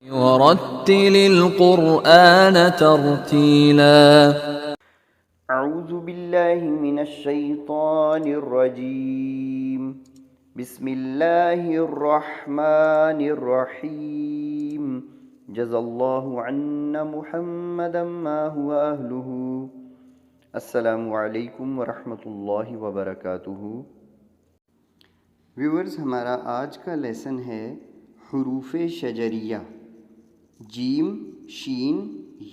ورتل القرآن ترتيلا اعوذ باللہ من الشیطان الرجیم بسم اللہ الرحمن الرحیم جزا اللہ عنا محمدا ما هو اہلہ۔ السلام علیکم ورحمۃ اللہ وبرکاتہ۔ ویورز، ہمارا آج کا لیسن ہے حروف شجریہ، جیم، شین،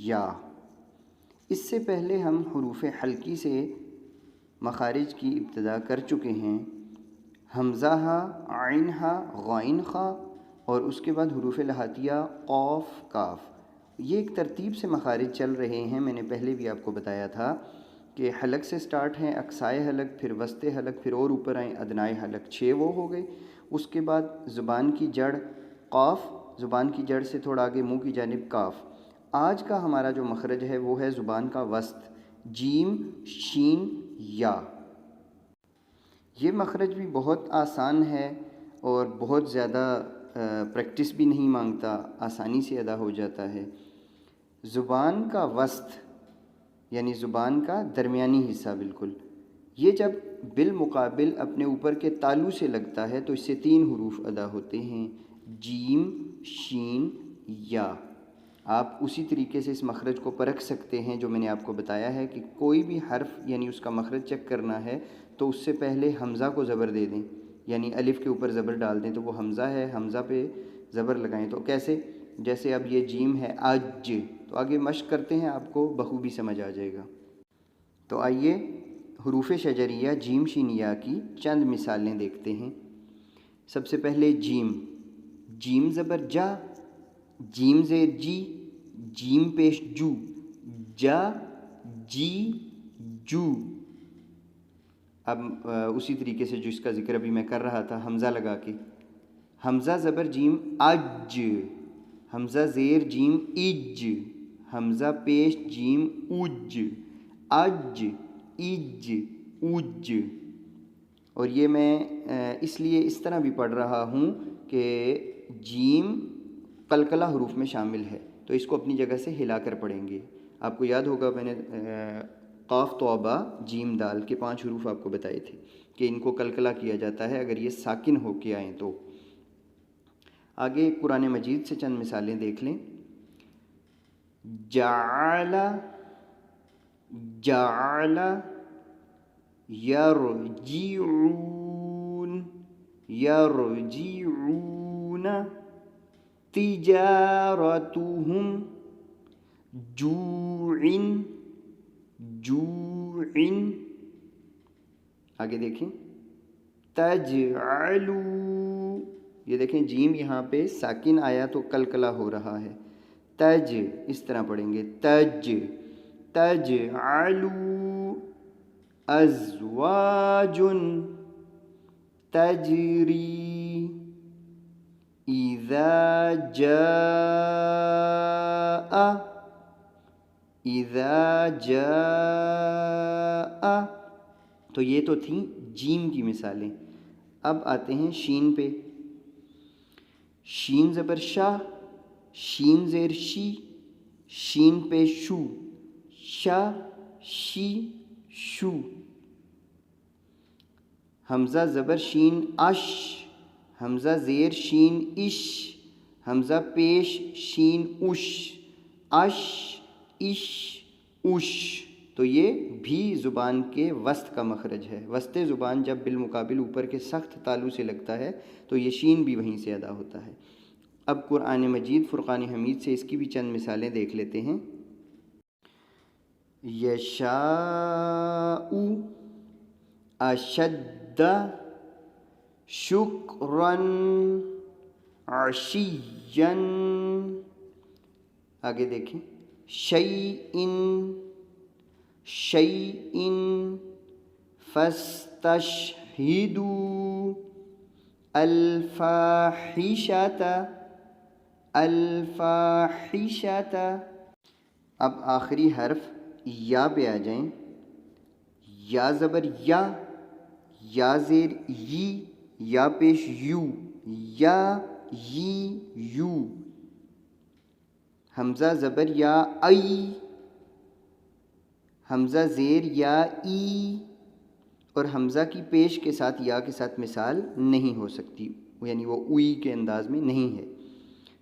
یا۔ اس سے پہلے ہم حروف حلقی سے مخارج کی ابتدا کر چکے ہیں، حمزہ ہا، عین ہا، غائن خا، اور اس کے بعد حروف لہاتیہ قاف، کاف۔ یہ ایک ترتیب سے مخارج چل رہے ہیں۔ میں نے پہلے بھی آپ کو بتایا تھا کہ حلق سے سٹارٹ ہیں، اقصائے حلق، پھر وسط حلق، پھر اور اوپر آئیں ادنائے حلق، 6 وہ ہو گئے۔ اس کے بعد زبان کی جڑ قاف، زبان کی جڑ سے تھوڑا آگے منہ کی جانب کاف۔ آج کا ہمارا جو مخرج ہے وہ ہے زبان کا وسط، جیم، شین، یا۔ یہ مخرج بھی بہت آسان ہے اور بہت زیادہ پریکٹس بھی نہیں مانگتا، آسانی سے ادا ہو جاتا ہے۔ زبان کا وسط یعنی زبان کا درمیانی حصہ بالکل، یہ جب بالمقابل اپنے اوپر کے تالو سے لگتا ہے تو اس سے 3 حروف ادا ہوتے ہیں، جیم، شین، یا۔ آپ اسی طریقے سے اس مخرج کو پرکھ سکتے ہیں جو میں نے آپ کو بتایا ہے کہ کوئی بھی حرف یعنی اس کا مخرج چیک کرنا ہے تو اس سے پہلے حمزہ کو زبر دے دیں، یعنی الف کے اوپر زبر ڈال دیں تو وہ حمزہ ہے، حمزہ پہ زبر لگائیں۔ تو کیسے؟ جیسے اب یہ جیم ہے اج، تو آگے مشق کرتے ہیں، آپ کو بخوبی سمجھ آ جائے گا۔ تو آئیے حروف شجریہ جیم، شین، یا کی چند مثالیں دیکھتے ہیں۔ سب سے پہلے جیم، جیم زبر جا، جیم زیر جی، جیم پیش جو، جا، جی، جو۔ اب اسی طریقے سے جو اس کا ذکر ابھی میں کر رہا تھا حمزہ لگا کے، حمزہ زبر جیم اج، حمزہ زیر جیم اج، حمزہ پیش جیم اج، اج، اج، اج۔ اور یہ میں اس لیے اس طرح بھی پڑھ رہا ہوں کہ جیم قلقلہ حروف میں شامل ہے، تو اس کو اپنی جگہ سے ہلا کر پڑھیں گے۔ آپ کو یاد ہوگا میں نے قاف، توبہ، جیم، دال کے 5 حروف آپ کو بتائے تھے کہ ان کو قلقلہ کیا جاتا ہے اگر یہ ساکن ہو کے آئیں تو۔ آگے قرآن مجید سے چند مثالیں دیکھ لیں۔ جعل، جعل، یرجعون، یرجعون، تجارتهم، جوع، جوع۔ آگے دیکھیں، تجعلوا، یہ دیکھیں جیم یہاں پہ ساکن آیا تو قلقلہ ہو رہا ہے، تج، اس طرح پڑھیں گے، تج، تجعلوا ازواج، تجری، اذا جاء، اذا جاء۔ تو یہ تو تھیں جیم کی مثالیں۔ اب آتے ہیں شین پہ۔ شین زبر شاہ، شین زیر شی، شین پہ شو، شا، شی، شو۔ حمزہ زبر شین اش، حمزہ زیر شین اش، حمزہ پیش شین اش، اش، اش، اش۔ تو یہ بھی زبان کے وسط کا مخرج ہے۔ وسط زبان جب بالمقابل اوپر کے سخت تالو سے لگتا ہے تو یہ شین بھی وہیں سے ادا ہوتا ہے۔ اب قرآن مجید فرقان حمید سے اس کی بھی چند مثالیں دیکھ لیتے ہیں۔ یشاء، اشد، شکراً، عشیاً۔ آگے دیکھیں، شیئن، شیئن، فاستشہدوا، الفاحشۃ، الفاحشۃ۔ اب آخری حرف یا پہ آ جائیں۔ یا زبر یا، یا زیر یی، یا پیش یو، یا، یی، یو۔ حمزہ زبر یا ای، حمزہ زیر یا ای، اور حمزہ کی پیش کے ساتھ یا کے ساتھ مثال نہیں ہو سکتی، یعنی وہ اوئی کے انداز میں نہیں ہے۔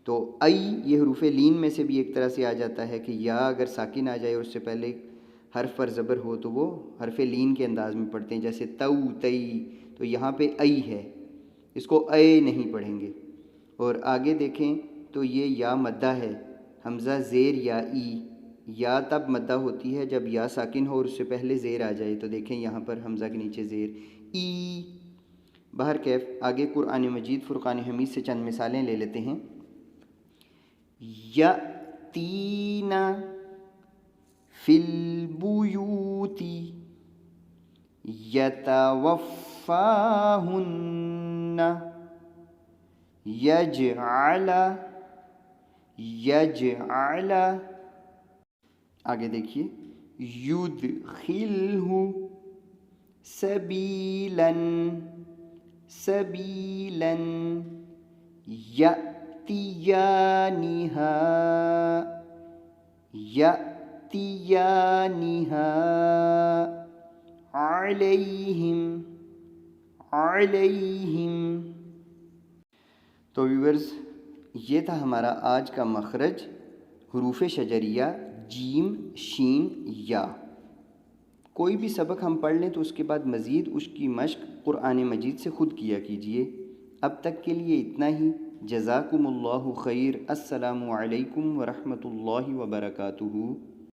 تو ای یہ حروف لین میں سے بھی ایک طرح سے آ جاتا ہے کہ یا اگر ساکن آ جائے اور اس سے پہلے حرف پر زبر ہو تو وہ حرف لین کے انداز میں پڑھتے ہیں، جیسے تو تئی، تو یہاں پہ ای ہے، اس کو اے نہیں پڑھیں گے۔ اور آگے دیکھیں تو یہ یا مدہ ہے، حمزہ زیر یا ای، یا تب مدہ ہوتی ہے جب یا ساکن ہو اور اس سے پہلے زیر آ جائے، تو دیکھیں یہاں پر حمزہ کے نیچے زیر ای۔ بہرکیف آگے قرآن مجید فرقان حمید سے چند مثالیں لے لیتے ہیں۔ یأتینا فی البیوت یتوفاہن یجعل، یجعل، آگے دیکھیے یدخلہ سبیلا، سبیلا، یأتیانہا، یأتیانہا، علیہم، علیہم۔ تو ویورز یہ تھا ہمارا آج کا مخرج حروف شجریہ جیم، شین، یا۔ کوئی بھی سبق ہم پڑھ لیں تو اس کے بعد مزید اس کی مشق قرآن مجید سے خود کیا کیجیے۔ اب تک کے لیے اتنا ہی۔ جزاکم اللہ خیر۔ السلام علیکم ورحمۃ اللہ وبرکاتہ۔